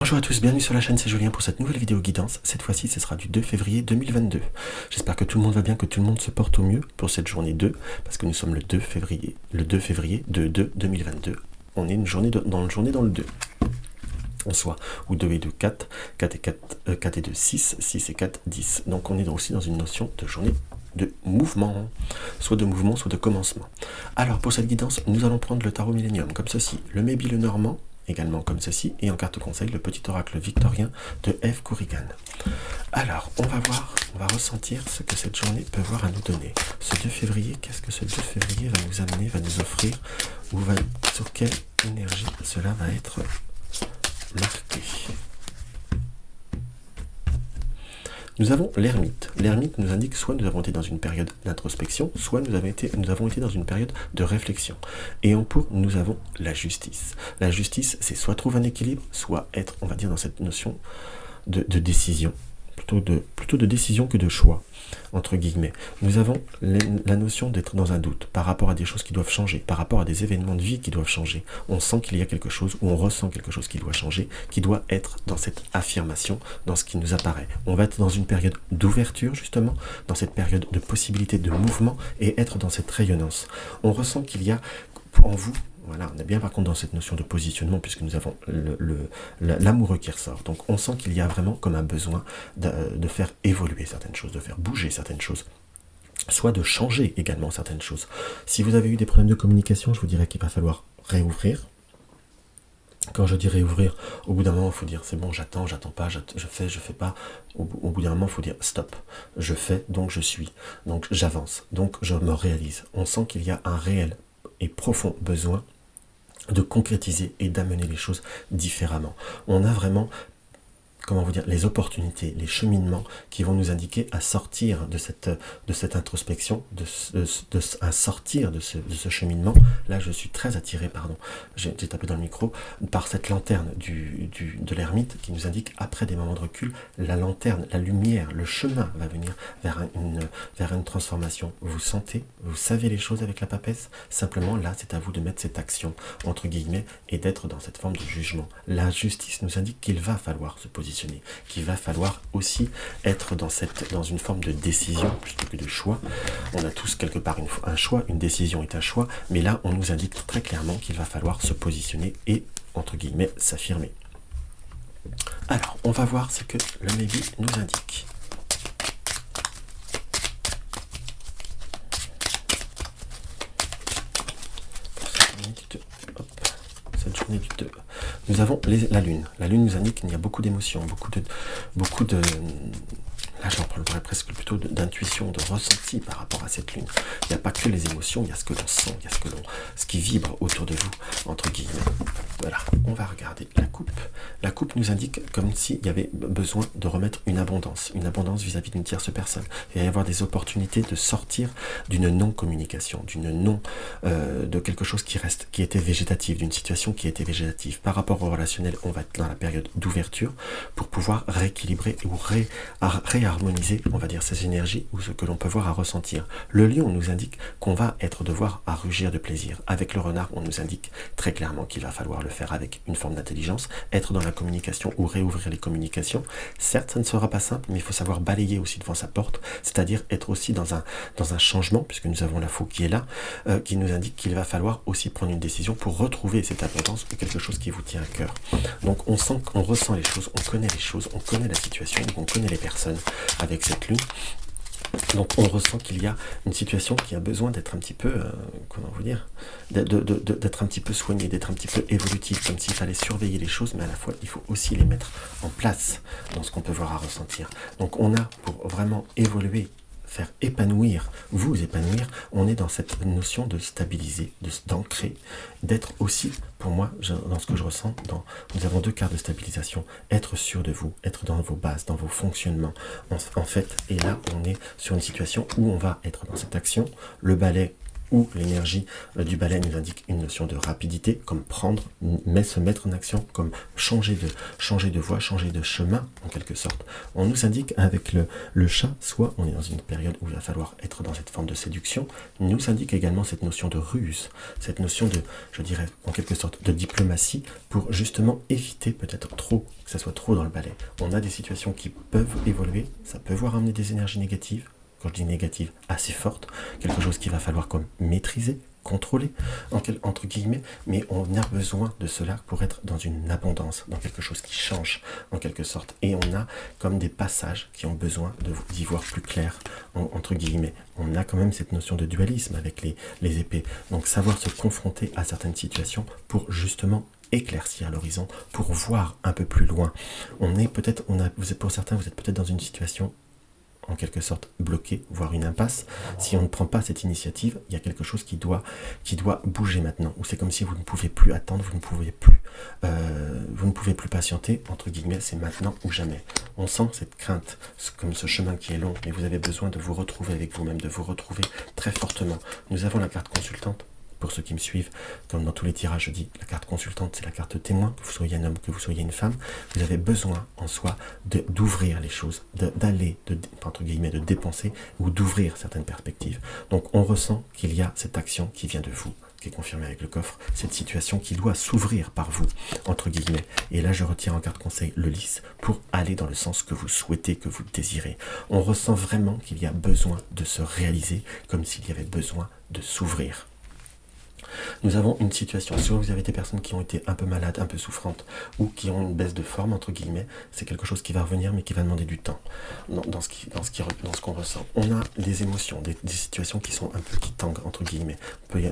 Bonjour à tous, bienvenue sur la chaîne, c'est Julien pour cette nouvelle vidéo guidance. Cette fois-ci, ce sera du 2 février 2022. J'espère que tout le monde va bien, que tout le monde se porte au mieux pour cette journée 2, parce que nous sommes le 2 février 2022. On est dans le 2. En soi, où 2 et 2, 4, 4 et 4, 4 et 2, 6, 6 et 4, 10. Donc on est aussi dans une notion de journée de mouvement, soit de mouvement, soit de commencement. Alors pour cette guidance, nous allons prendre le tarot millénium comme ceci, le Maybe le Normand, également comme ceci, et en carte conseil, le petit oracle victorien de Eve Corrigan. Alors, on va voir, on va ressentir ce que cette journée peut voir à nous donner. Ce 2 février, qu'est-ce que ce 2 février va nous amener, va nous offrir, ou sur quelle énergie cela va être marqué. Nous avons l'ermite. L'ermite nous indique soit nous avons été dans une période d'introspection, soit nous avons été dans une période de réflexion. Et en pour, nous avons la justice. La justice, c'est soit trouver un équilibre, soit être, on va dire, dans cette notion de décision. Plutôt de décision que de choix, entre guillemets. Nous avons la notion d'être dans un doute par rapport à des choses qui doivent changer, par rapport à des événements de vie qui doivent changer. On sent qu'il y a quelque chose, ou on ressent quelque chose qui doit changer, qui doit être dans cette affirmation, dans ce qui nous apparaît. On va être dans une période d'ouverture, justement, dans cette période de possibilité de mouvement, et être dans cette rayonnance. On ressent qu'il y a en vous, voilà, on est bien par contre dans cette notion de positionnement puisque nous avons l'amoureux qui ressort. Donc on sent qu'il y a vraiment comme un besoin de faire évoluer certaines choses, de faire bouger certaines choses, soit de changer également certaines choses. Si vous avez eu des problèmes de communication, je vous dirais qu'il va falloir réouvrir. Quand je dis réouvrir, au bout d'un moment, il faut dire c'est bon, j'attends pas, je fais pas. Au bout d'un moment, il faut dire stop. Je fais, donc je suis. Donc j'avance, donc je me réalise. On sent qu'il y a un réel et profond besoin de concrétiser et d'amener les choses différemment. On a vraiment, comment vous dire, les opportunités, les cheminements qui vont nous indiquer à sortir de cette introspection, à sortir de ce cheminement. Là, je suis très attiré, pardon, j'ai tapé dans le micro, par cette lanterne de l'ermite qui nous indique, après des moments de recul, la lanterne, la lumière, le chemin va venir vers une transformation. Vous sentez, vous savez les choses avec la papesse, simplement là, c'est à vous de mettre cette action, entre guillemets, et d'être dans cette forme de jugement. La justice nous indique qu'il va falloir se positionner, qu'il va falloir aussi être dans une forme de décision plutôt que de choix. On a tous quelque part un choix, une décision est un choix, mais là on nous indique très clairement qu'il va falloir se positionner et, entre guillemets, s'affirmer. Alors, on va voir ce que le Maybe nous indique. Cette journée du 2. Nous avons la Lune. La Lune nous indique qu'il y a beaucoup d'émotions, beaucoup de là j'en parlerai presque plutôt d'intuition, de ressenti par rapport à cette Lune. Il n'y a pas que les émotions, il y a ce que l'on sent, il y a ce qui vibre autour de vous, entre guillemets. Voilà, on va regarder la coupe. La coupe nous indique comme s'il y avait besoin de remettre une abondance vis-à-vis d'une tierce personne. Il va y avoir des opportunités de sortir d'une non-communication, de quelque chose qui était végétatif, d'une situation qui était végétative. Par rapport au relationnel, on va être dans la période d'ouverture pour pouvoir rééquilibrer ou réharmoniser, on va dire, ces énergies ou ce que l'on peut voir à ressentir. Le lion nous indique qu'on va devoir à rugir de plaisir. Avec le renard, on nous indique très clairement qu'il va falloir le faire avec une forme d'intelligence, être dans la communication ou réouvrir les communications. Certes, ça ne sera pas simple, mais il faut savoir balayer aussi devant sa porte, c'est-à-dire être aussi dans un changement, puisque nous avons la faux qui est là, qui nous indique qu'il va falloir aussi prendre une décision pour retrouver cette abondance ou quelque chose qui vous tient à cœur. Donc on sent qu'on ressent les choses, on connaît les choses, on connaît la situation, on connaît les personnes avec cette lune. Donc on ressent qu'il y a une situation qui a besoin d'être un petit peu, comment vous dire, d'être un petit peu soignée, d'être un petit peu évolutive, comme s'il fallait surveiller les choses, mais à la fois il faut aussi les mettre en place dans ce qu'on peut voir à ressentir. Donc on a, pour vraiment évoluer, faire épanouir, vous épanouir, on est dans cette notion de stabiliser, d'ancrer, d'être aussi, pour moi, dans ce que je ressens, nous avons deux cartes de stabilisation, être sûr de vous, être dans vos bases, dans vos fonctionnements, en fait, et là, on est sur une situation où on va être dans cette action, le balai où l'énergie du balai nous indique une notion de rapidité, comme prendre, se mettre en action, comme changer de voie, changer de chemin, en quelque sorte. On nous indique avec le chat, soit on est dans une période où il va falloir être dans cette forme de séduction, il nous indique également cette notion de ruse, cette notion de, je dirais, en quelque sorte, de diplomatie, pour justement éviter peut-être trop, que ça soit trop dans le balai. On a des situations qui peuvent évoluer, ça peut voir amener des énergies négatives, quand je dis négative, assez forte, quelque chose qu'il va falloir comme maîtriser, contrôler, entre guillemets, mais on a besoin de cela pour être dans une abondance, dans quelque chose qui change, en quelque sorte. Et on a comme des passages qui ont besoin d'y voir plus clair, entre guillemets. On a quand même cette notion de dualisme avec les épées. Donc savoir se confronter à certaines situations pour justement éclaircir l'horizon, pour voir un peu plus loin. Pour certains, vous êtes peut-être dans une situation en quelque sorte bloqué, voire une impasse. Si on ne prend pas cette initiative, il y a quelque chose qui doit bouger maintenant. Ou c'est comme si vous ne pouvez plus attendre, vous ne pouvez plus patienter, entre guillemets, c'est maintenant ou jamais. On sent cette crainte, comme ce chemin qui est long, mais vous avez besoin de vous retrouver avec vous-même, de vous retrouver très fortement. Nous avons la carte consultante. Pour ceux qui me suivent, comme dans tous les tirages, je dis, la carte consultante, c'est la carte témoin, que vous soyez un homme, que vous soyez une femme, vous avez besoin en soi d'ouvrir les choses, d'aller, entre guillemets, de dépenser ou d'ouvrir certaines perspectives. Donc on ressent qu'il y a cette action qui vient de vous, qui est confirmée avec le coffre, cette situation qui doit s'ouvrir par vous, entre guillemets. Et là, je retire en carte conseil le lys pour aller dans le sens que vous souhaitez, que vous désirez. On ressent vraiment qu'il y a besoin de se réaliser, comme s'il y avait besoin de s'ouvrir. Nous avons une situation, soit vous avez des personnes qui ont été un peu malades, un peu souffrantes, ou qui ont une baisse de forme, entre guillemets, c'est quelque chose qui va revenir, mais qui va demander du temps, dans ce qu'on ressent. On a des émotions, des situations qui sont un peu, qui tanguent, entre guillemets.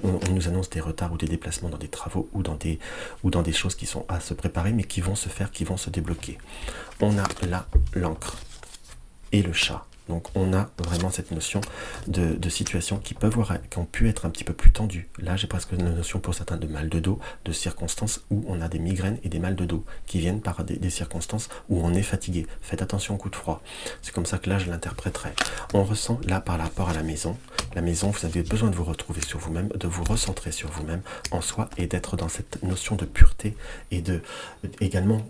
On nous annonce des retards ou des déplacements dans des travaux, ou dans des choses qui sont à se préparer, mais qui vont se faire, qui vont se débloquer. On a là l'encre et le chat. Donc on a vraiment cette notion de situations qui ont pu être un petit peu plus tendues. Là j'ai presque une notion pour certains de mal de dos, de circonstances où on a des migraines et des mal de dos qui viennent par des circonstances où on est fatigué. Faites attention au coup de froid. C'est comme ça que là je l'interpréterai. On ressent là par rapport à la maison, vous avez besoin de vous retrouver sur vous-même, de vous recentrer sur vous-même en soi et d'être dans cette notion de pureté et également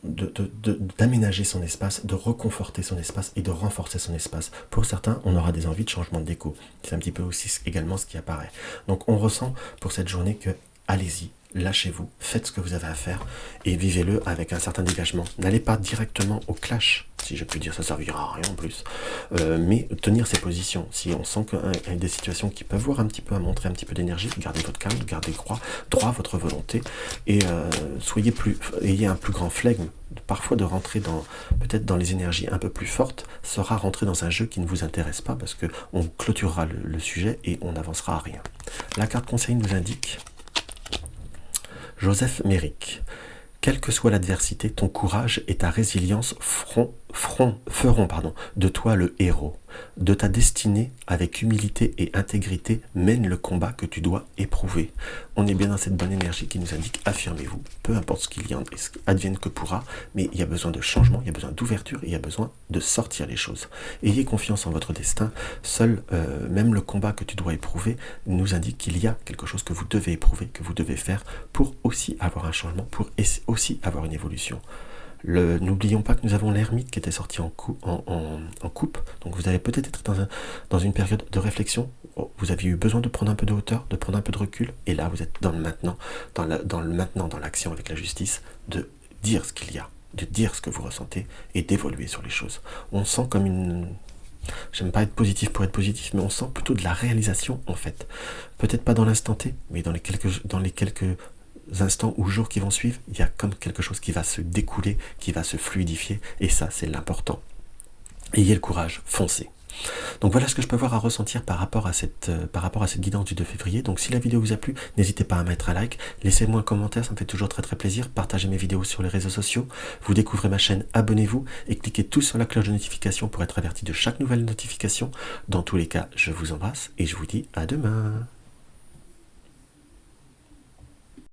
d'aménager son espace, de reconforter son espace et de renforcer son espace. Pour certains, on aura des envies de changement de déco. C'est un petit peu aussi également ce qui apparaît. Donc on ressent pour cette journée que allez-y, lâchez-vous, faites ce que vous avez à faire et vivez-le avec un certain dégagement. N'allez pas directement au clash, si je puis dire, ça servira à rien en plus, mais tenir ses positions. Si on sent qu'il y a des situations qui peuvent voir un petit peu à montrer un petit peu d'énergie, gardez votre calme, gardez droit votre volonté et ayez un plus grand flegme. Parfois de rentrer peut-être dans les énergies un peu plus fortes sera rentrer dans un jeu qui ne vous intéresse pas parce que on clôturera le sujet et on n'avancera à rien. La carte conseil nous indique Joseph Méric. Quelle que soit l'adversité, ton courage et ta résilience feront de toi le héros. De ta destinée, avec humilité et intégrité, mène le combat que tu dois éprouver. On est bien dans cette bonne énergie qui nous indique affirmez-vous, peu importe ce qu'il y en advienne que pourra, mais il y a besoin de changement, il y a besoin d'ouverture, et il y a besoin de sortir les choses. Ayez confiance en votre destin, seul, même le combat que tu dois éprouver, nous indique qu'il y a quelque chose que vous devez éprouver, que vous devez faire pour aussi avoir un changement, pour aussi avoir une évolution. N'oublions pas que nous avons l'ermite qui était sorti en coupe, donc vous allez peut-être être dans une période de réflexion, vous aviez eu besoin de prendre un peu de hauteur, de prendre un peu de recul, et là vous êtes dans le maintenant, dans l'action avec la justice, de dire ce qu'il y a, de dire ce que vous ressentez, et d'évoluer sur les choses. On sent comme j'aime pas être positif pour être positif, mais on sent plutôt de la réalisation en fait. Peut-être pas dans l'instant T, mais dans les quelques instants ou jours qui vont suivre, il y a comme quelque chose qui va se découler, qui va se fluidifier, et ça c'est l'important. Ayez le courage, foncez. Donc voilà ce que je peux avoir à ressentir par rapport à cette guidance du 2 février. Donc si la vidéo vous a plu, n'hésitez pas à mettre un like, laissez-moi un commentaire, ça me fait toujours très très plaisir. Partagez mes vidéos sur les réseaux sociaux, vous découvrez ma chaîne, abonnez-vous et cliquez tous sur la cloche de notification pour être averti de chaque nouvelle notification. Dans tous les cas, je vous embrasse et je vous dis à demain.